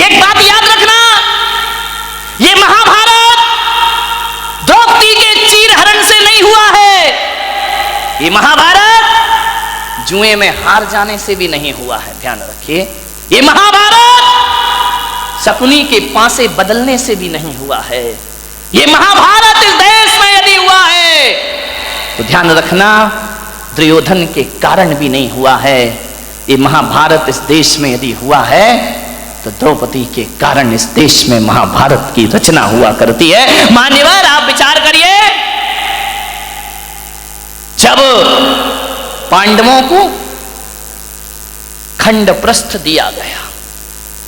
एक बात याद रखना, ये महाभारत द्रौपदी के चीरहरण से नहीं हुआ है, ये महाभारत जुए में हार जाने से भी नहीं हुआ है। ध्यान रखिए, ये महाभारत शकुनी के पासे बदलने से भी नहीं हुआ है। ये महाभारत इस देश में यदि हुआ है तो ध्यान रखना दुर्योधन के कारण भी नहीं हुआ है। ये महाभारत इस देश में यदि हुआ है तो द्रौपदी के कारण इस देश में महाभारत की रचना हुआ करती है। मान्यवर, आप विचार करिए, जब पांडवों को खंडप्रस्थ दिया गया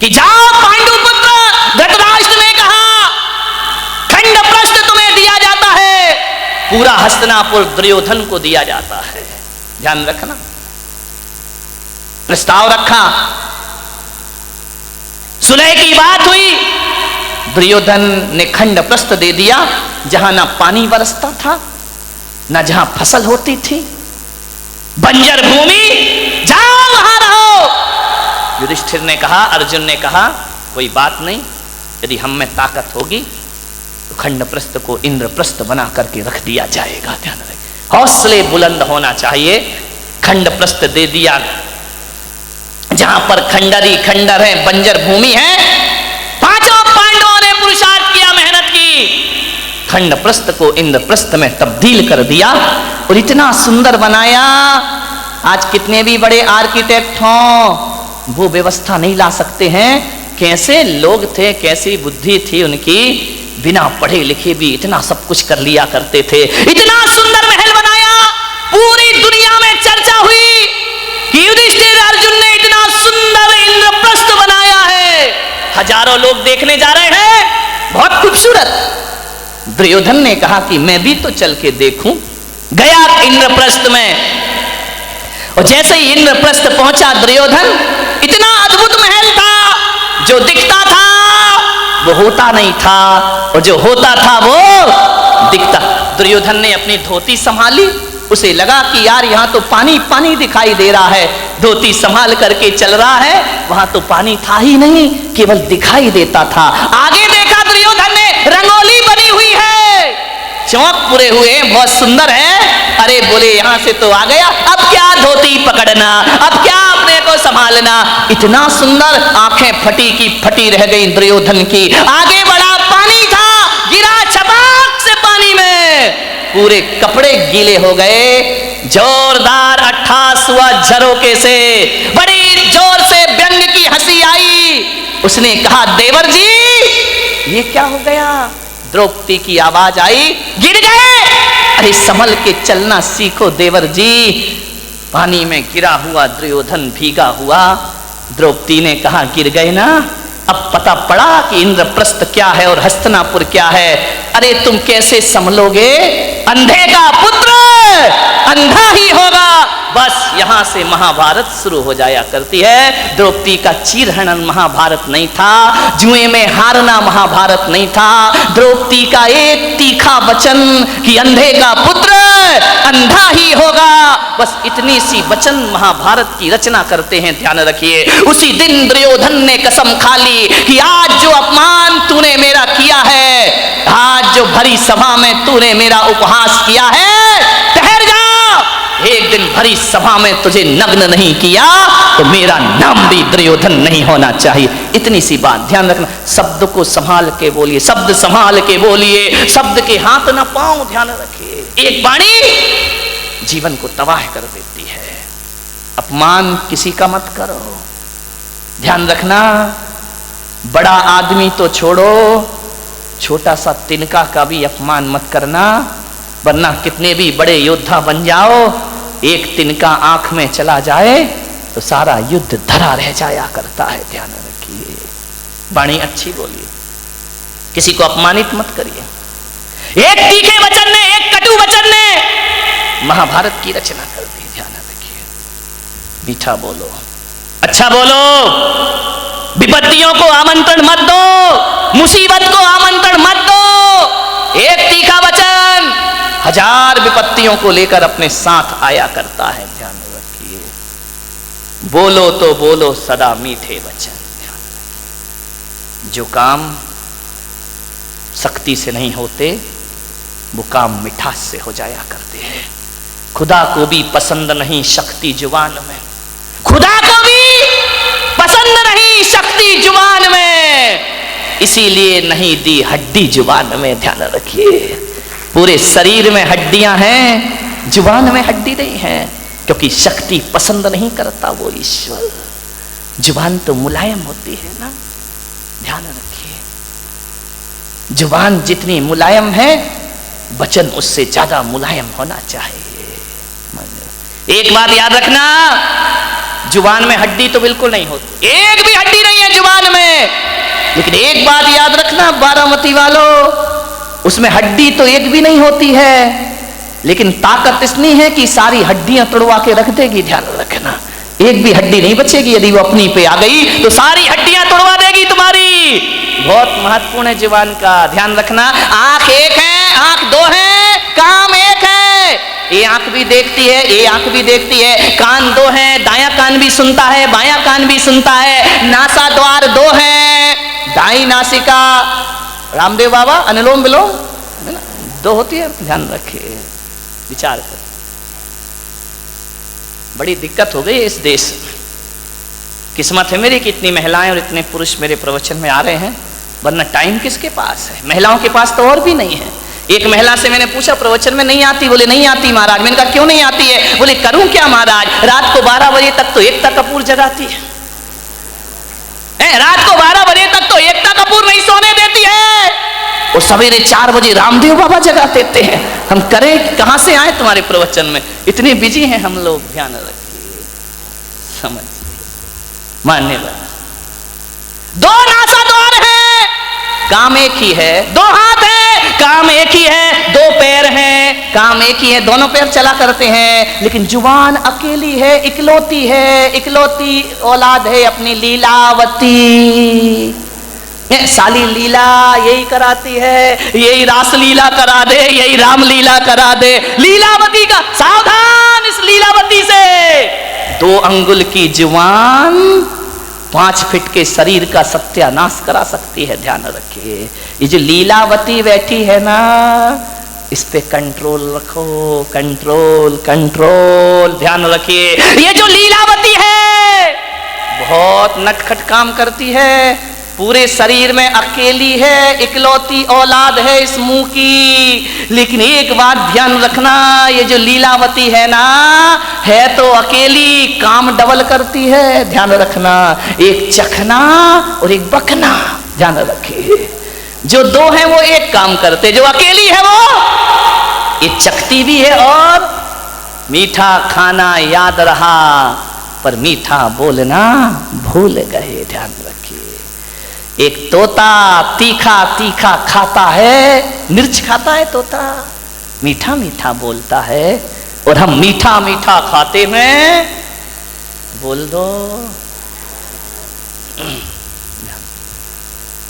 कि जाओ पांडुपुत्र, धृतराष्ट्र ने कहा खंडप्रस्थ तुम्हें दिया जाता है, पूरा हस्तिनापुर दुर्योधन को दिया जाता है। ध्यान रखना, प्रस्ताव रखा, सुलह की बात हुई, दुर्योधन ने खंडप्रस्थ दे दिया, जहां ना पानी बरसता था ना जहां फसल होती थी, बंजर भूमि, जाओ वहां रहो। युधिष्ठिर ने कहा, अर्जुन ने कहा, कोई बात नहीं, यदि हम में ताकत होगी तो खंडप्रस्थ को इंद्रप्रस्थ बना करके रख दिया जाएगा। ध्यान रखें, हौसले बुलंद होना चाहिए। खंडप्रस्थ दे दिया, जहां पर खंडर ही खंडर है, बंजर भूमि है। पांचों पांडवों ने पुरुषार्थ किया, मेहनत की, खंडप्रस्थ को इंद्रप्रस्थ में तब्दील कर दिया और इतना सुंदर बनाया। आज कितने भी बड़े आर्किटेक्ट हों, वो व्यवस्था नहीं ला सकते हैं। कैसे लोग थे, कैसी बुद्धि थी उनकी, बिना पढ़े लिखे भी इतना सब कुछ कर लिया करते थे। इतना सुंदर महल बनाया, पूरी दुनिया में चर्चा हुई कि युधिष्ठिर अर्जुन ने इतना सुंदर इंद्रप्रस्थ बनाया है, हजारों लोग देखने जा रहे हैं, बहुत खूबसूरत। दुर्योधन ने कहा कि मैं भी तो चल के देखूं। गया इंद्रप्रस्थ में, और जैसे ही इंद्रप्रस्थ पहुंचा दुर्योधन, इतना अद्भुत महल था, जो दिखता था वो होता नहीं था, और जो होता था वो दिखता। दुर्योधन ने अपनी धोती संभाली, उसे लगा कि यार यहाँ तो पानी पानी दिखाई दे रहा है, धोती संभाल करके चल रहा है, वहां तो पानी था ही नहीं, केवल दिखाई देता था। आगे देखा दुर्योधन ने, रंगोली बनी हुई है, चौक पूरे हुए, बहुत सुंदर है। अरे बोले, यहां से तो आ गया, अब क्या धोती पकड़ना, अब क्या अपने को संभालना। इतना सुंदर, आंखें फटी की फटी रह गई दुर्योधन की। आगे बढ़ा, पानी था, गिरा छपाक से पानी में, पूरे कपड़े गीले हो गए। जोरदार अट्ठास हुआ झरोके से, बड़ी जोर से व्यंग की हंसी आई। उसने कहा, देवर जी ये क्या हो गया। द्रौपदी की आवाज आई, गिर गए। अरे संभल के चलना सीखो देवर जी। पानी में गिरा हुआ दुर्योधन भीगा हुआ। द्रौपदी ने कहा, गिर गए ना, अब पता पड़ा कि इंद्रप्रस्थ क्या है और हस्तिनापुर क्या है। अरे तुम कैसे संभलोगे, अंधे का पुत्र अंधा ही होगा। बस यहां से महाभारत शुरू हो जाया करती है। द्रौपदी का चीरहरण महाभारत नहीं था, जुए में हारना महाभारत नहीं था। द्रौपदी का एक तीखा वचन कि अंधे का पुत्र अंधा ही होगा, बस इतनी सी वचन महाभारत की रचना करते हैं। ध्यान रखिए, उसी दिन दुर्योधन ने कसम खा ली कि आज जो अपमान तूने मेरा किया है, आज जो भरी सभा में तूने मेरा उपहास किया है, ठहर जा, एक दिन भरी सभा में तुझे नग्न नहीं किया तो मेरा नाम भी दुर्योधन नहीं होना चाहिए। इतनी सी बात ध्यान रखना। शब्द को संभाल के बोलिए, शब्द संभाल के बोलिए, शब्द के हाथ ना पाओ। ध्यान रखिए, एक वाणी जीवन को तबाह कर देती है। अपमान किसी का मत करो। ध्यान रखना, बड़ा आदमी तो छोड़ो, छोटा सा तिनका का भी अपमान मत करना, वरना कितने भी बड़े योद्धा बन जाओ, एक तिनका आंख में चला जाए तो सारा युद्ध धरा रह जाया करता है। ध्यान रखिए, वाणी अच्छी बोलिए, किसी को अपमानित मत करिए। एक तीखे वचन ने, एक कटु वचन ने महाभारत की रचना कर दी। ध्यान रखिए, मीठा बोलो, अच्छा बोलो, विपत्तियों को आमंत्रण मत दो, मुसीबत को आमंत्रण मत दो। एक तीखा वचन हजार विपत्तियों को लेकर अपने साथ आया करता है। ध्यान रखिए, बोलो तो बोलो सदा मीठे वचन। ध्यान रखिए, जो काम शक्ति से नहीं होते वो काम मिठास से हो जाया करते हैं। खुदा को भी पसंद नहीं शक्ति जुबान में, खुदा को भी पसंद नहीं शक्ति जुबान में, इसीलिए नहीं दी हड्डी जुबान में। ध्यान रखिए, पूरे शरीर में हड्डियां हैं, जुबान में हड्डी नहीं है, क्योंकि शक्ति पसंद नहीं करता वो ईश्वर। जुबान तो मुलायम होती है ना, ध्यान रखिए। जुबान जितनी मुलायम है, वचन उससे ज्यादा मुलायम होना चाहिए। एक बात याद रखना, जुबान में हड्डी तो बिल्कुल नहीं होती, एक भी हड्डी नहीं है जुबान में। लेकिन एक बात याद रखना बारामती वालों, उसमें हड्डी तो एक भी नहीं होती है, लेकिन ताकत इतनी है कि सारी हड्डियां तोड़वा के रख देगी। ध्यान रखना, एक भी हड्डी नहीं बचेगी। यदि वो अपनी पे आ गई तो सारी हड्डियां तोड़वा देगी तुम्हारी। बहुत महत्वपूर्ण है जुबान का, ध्यान रखना। आंख एक है, आंख दो है, काम एक है। ये आंख भी देखती है, ये आंख भी देखती है। कान दो है, दायां कान भी सुनता है, बायां कान भी सुनता है। नासा द्वार दो है, दाई नासिका, रामदेव बाबा अनुलोम विलोम है ना, दो होती है। ध्यान रखिए, विचार कर। बड़ी दिक्कत हो गई इस देश में। किस्मत है मेरी कि इतनी महिलाएं और इतने पुरुष मेरे प्रवचन में आ रहे हैं, वरना टाइम किसके पास है? महिलाओं के पास तो और भी नहीं है। एक महिला से मैंने पूछा प्रवचन में नहीं आती, बोले नहीं आती महाराज। मैंने कहा क्यों नहीं आती है? बोले करूं क्या महाराज, रात को 12 बजे तक तो एकता कपूर जगाती है, रात को 12 बजे तक तो एकता कपूर नहीं सोने देती है, और सवेरे 4 बजे रामदेव बाबा जगा देते हैं। हम करें, कहां से आए तुम्हारे प्रवचन में? इतने बिजी हैं हम लोग। ध्यान रखिए, समझिए, मान्यवर। दो नासा द्वार है, काम एक ही है। दो हाथ है, काम एक ही है। दो पैर हैं, काम एक ही है, दोनों पैर चला करते हैं। लेकिन जुबान अकेली है, इकलौती है, इकलौती औलाद है अपनी लीलावती। साली लीला यही कराती है, यही रास लीला करा दे, यही राम लीला करा दे। लीलावती का सावधान इस लीलावती से। 2 अंगुल की जुबान 5 फीट के शरीर का सत्यानाश करा सकती है। ध्यान रखिए, ये जो लीलावती बैठी है ना, इस पे कंट्रोल रखो, कंट्रोल कंट्रोल। ध्यान रखिए, ये जो लीलावती है बहुत नटखट काम करती है। पूरे शरीर में अकेली है, इकलौती औलाद है इस मुंह की। लेकिन एक बात ध्यान रखना, ये जो लीलावती है ना, है तो अकेली, काम डबल करती है। ध्यान रखना, एक चखना और एक बकना। ध्यान रखिए, जो 2 है वो एक काम करते, जो अकेली है वो ये चखती भी है। और मीठा खाना याद रहा, पर मीठा बोलना भूल गए। ध्यान रखिए, एक तोता तीखा तीखा खाता है, मिर्च खाता है तोता, मीठा मीठा बोलता है। और हम मीठा मीठा खाते हैं, बोल दो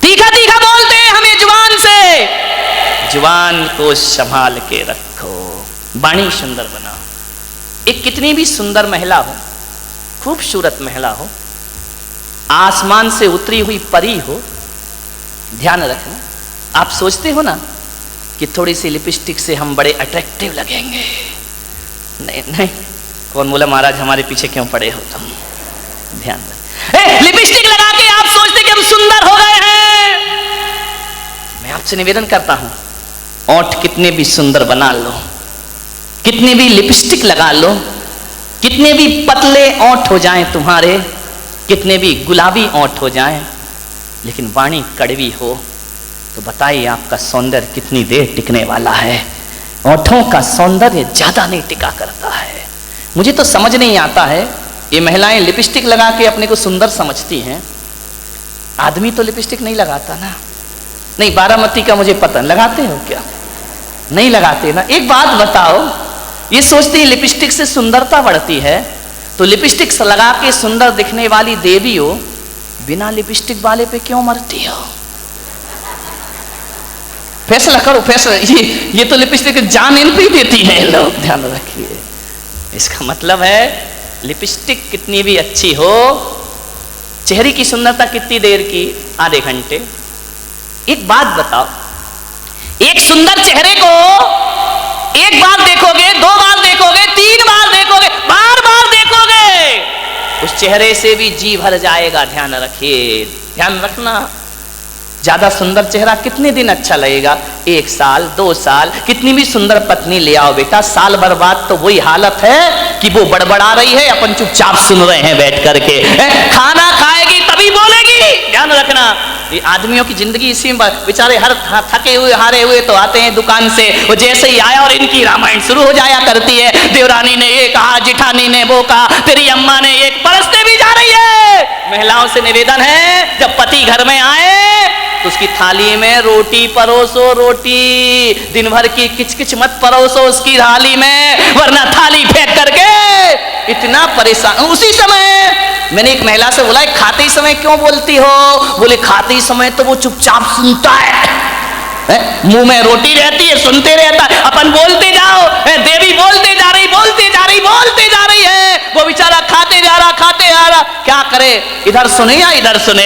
तीखा तीखा बोलते हैं हमें जुबान से। जुबान को संभाल के रखो, वाणी सुंदर बनाओ। एक कितनी भी सुंदर महिला हो, खूबसूरत महिला हो, आसमान से उतरी हुई परी हो, ध्यान रखना, आप सोचते हो ना कि थोड़ी सी लिपस्टिक से हम बड़े अट्रैक्टिव लगेंगे। नहीं नहीं, कौन बोला महाराज हमारे पीछे क्यों पड़े हो तुम? ध्यान रख, लिपस्टिक लगा के आप सोचते कि हम सुंदर हो गए हैं। मैं आपसे निवेदन करता हूं, ओंठ कितने भी सुंदर बना लो, कितने भी लिपस्टिक लगा लो, कितने भी पतले ओंठ हो जाएं तुम्हारे, कितने भी गुलाबी ओंठ हो जाएं, लेकिन वाणी कड़वी हो तो बताइए आपका सौंदर्य कितनी देर टिकने वाला है? ओंठों का सौंदर्य ज्यादा नहीं टिका करता है। मुझे तो समझ नहीं आता है, ये महिलाएं लिपस्टिक लगा के अपने को सुंदर समझती हैं, आदमी तो लिपस्टिक नहीं लगाता ना। नहीं, बारामती का मुझे पता, लगाते हो क्या? नहीं लगाते ना। एक बात बताओ, ये सोचती है लिपस्टिक से सुंदरता बढ़ती है, तो लिपस्टिक लगा के सुंदर दिखने वाली देवी हो, बिना लिपस्टिक वाले पे क्यों मरती हो? फैसला करो, फैसला। ये तो लिपस्टिक जान इन पे देती है लोग। ध्यान रखिए, इसका मतलब है लिपस्टिक कितनी भी अच्छी हो, चेहरे की सुंदरता कितनी देर की, आधे घंटे। एक बात बताओ, एक सुंदर चेहरे को एक बार देखोगे, 2 बार देखोगे, 3 बार देखोगे, बार बार देखोगे, उस चेहरे से भी जी भर जाएगा। ध्यान रखिए, ध्यान रखना। ज्यादा सुंदर चेहरा कितने दिन अच्छा लगेगा? 1 साल, 2 साल। कितनी भी सुंदर पत्नी ले आओ बेटा, साल बर्बाद तो वही हालत है कि वो बड़बड़ा रही है, अपन चुपचाप सुन रहे हैं बैठ करके। खाना खाएगी तभी बोलेगी। ध्यान रखना, ये आदमियों की जिंदगी इसी में। बेचारे हर थके हुए हारे हुए तो आते हैं दुकान से, वो जैसे ही आया और इनकी रामायण शुरू हो जाया करती है। देवरानी ने ये कहा, जिठानी ने वो कहा, तेरी अम्मा ने एक परसते भी जा रही है। महिलाओं से निवेदन है, जब पति घर में आए तो उसकी थाली में रोटी परोसो। रोटी दिन भर की किचकिच मत परोसो उसकी थाली में, वरना थाली फेंक करके इतना परेशान। उसी समय मैंने एक महिला से बोला, खाते समय क्यों बोलती हो? बोले खाते समय तो वो चुपचाप सुनता है, मुंह में रोटी रहती है, सुनते रहता है, अपन बोलते जाओ। देवी बोलते जा रही, बोलते जा रही, बोलते जा रही है, वो बेचारा खाते जा रहा, खाते जा रहा। क्या करे, इधर सुने या इधर सुने?